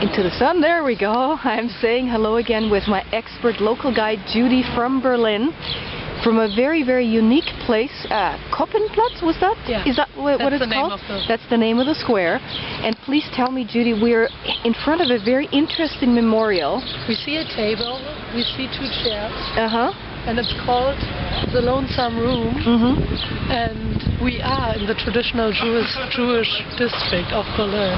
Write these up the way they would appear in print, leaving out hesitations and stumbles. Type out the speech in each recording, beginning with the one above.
Into the sun, there we go. I'm saying hello again with my expert local guide Judy from Berlin, from a very, very unique place. Koppenplatz, was that? Yeah. Is that what it's called? That's the name of the square. And please tell me, Judy, we're in front of a very interesting memorial. We see a table, we see two chairs. And it's called the Lonesome Room. And we are in the traditional Jewish district of Berlin.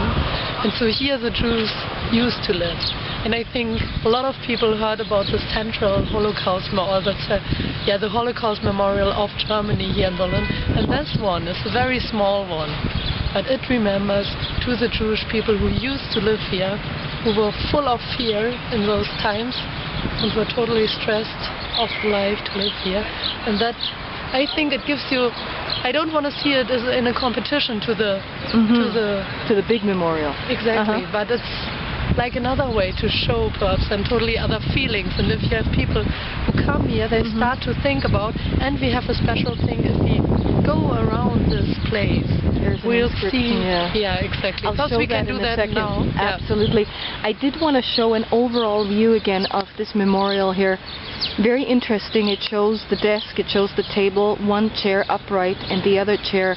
And so here the Jews used to live. And I think a lot of people heard about the central Holocaust Memorial, the Holocaust Memorial of Germany here in Berlin. And this one is a very small one. But it remembers to the Jewish people who used to live here, who were full of fear in those times and were totally stressed of life to live here. And that, I think it gives you, I don't want to see it as in a competition to the to the big memorial. Exactly, but it's like another way to show perhaps and totally other feelings. And if you have people who come here, they start to think about, and we have a special thing if we go around this place. We'll see. Yeah, exactly. I'll show we can that do in that a second. now. Absolutely. I did want to show an overall view again of this memorial here. Very interesting. It shows the desk, it shows the table, one chair upright and the other chair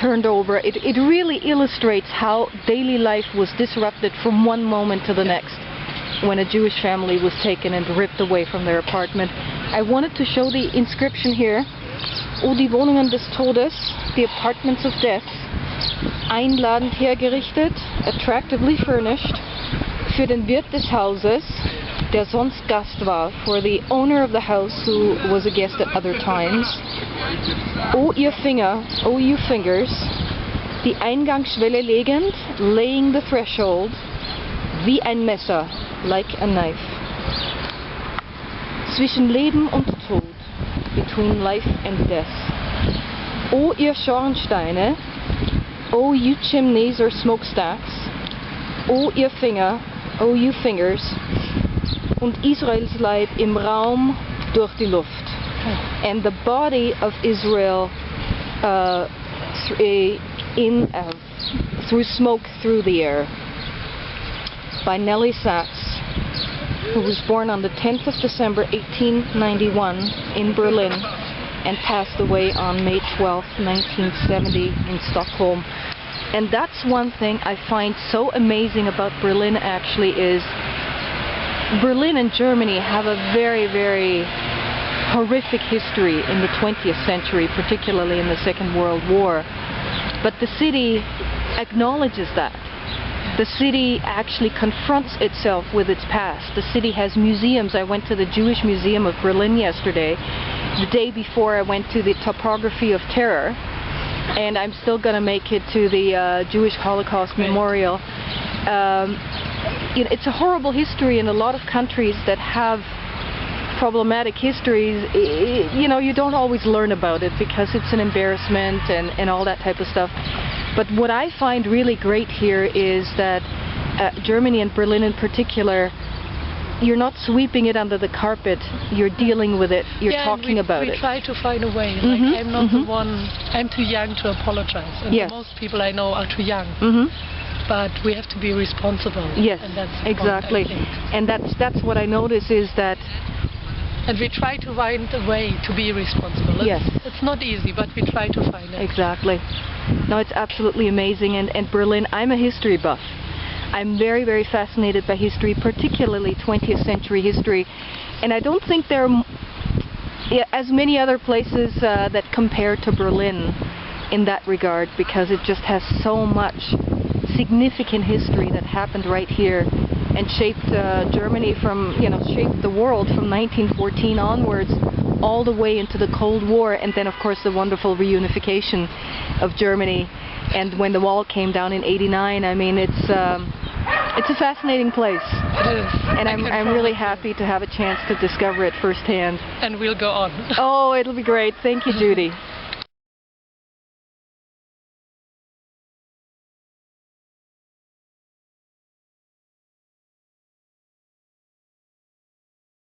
turned over. It really illustrates how daily life was disrupted from one moment to the next when a Jewish family was taken and ripped away from their apartment. I wanted to show the inscription here. O die Wohnungen des Todes, the apartments of death, einladend hergerichtet, attractively furnished, für den Wirt des Hauses, der sonst Gast war, for the owner of the house who was a guest at other times. O ihr Finger, O you fingers, die Eingangsschwelle legend, laying the threshold, wie ein Messer, like a knife. Zwischen Leben und Tod, between life and death. O ihr Schornsteine, O you chimneys or smokestacks, O ihr Finger, O you fingers, und Israels Leib im Raum durch die Luft. And the body of Israel through smoke through the air. By Nellie Sachs, who was born on the 10th of December 1891 in Berlin and passed away on May 12, 1970 in Stockholm. And that's one thing I find so amazing about Berlin actually is Berlin and Germany have a very, very horrific history in the 20th century, particularly in the Second World War. But the city acknowledges that. The city actually confronts itself with its past. The city has museums. I went to the Jewish Museum of Berlin yesterday. The day before I went to the Topography of Terror. And I'm still going to make it to the Jewish Holocaust Memorial. It's a horrible history in a lot of countries that have problematic histories. You don't always learn about it because it's an embarrassment and all that type of stuff. But what I find really great here is that Germany and Berlin in particular, you're not sweeping it under the carpet, you're dealing with it, you're talking about it. We try to find a way. Like, I'm not the one, I'm too young to apologize. And most people I know are too young. But we have to be responsible. Yes, and that's exactly. And that's what I notice is that... And we try to find a way to be responsible. It's not easy, but we try to find it. Exactly. No, it's absolutely amazing. And Berlin, I'm a history buff. I'm very, very fascinated by history, particularly 20th century history. And I don't think there are as many other places that compare to Berlin in that regard, because it just has so much significant history that happened right here and shaped Germany from, shaped the world from 1914 onwards all the way into the Cold War, and then of course the wonderful reunification of Germany. And when the wall came down in '89, I mean, it's a fascinating place. It is. And I'm really happy to have a chance to discover it firsthand. And we'll go on. Oh, it'll be great. Thank you, Judy.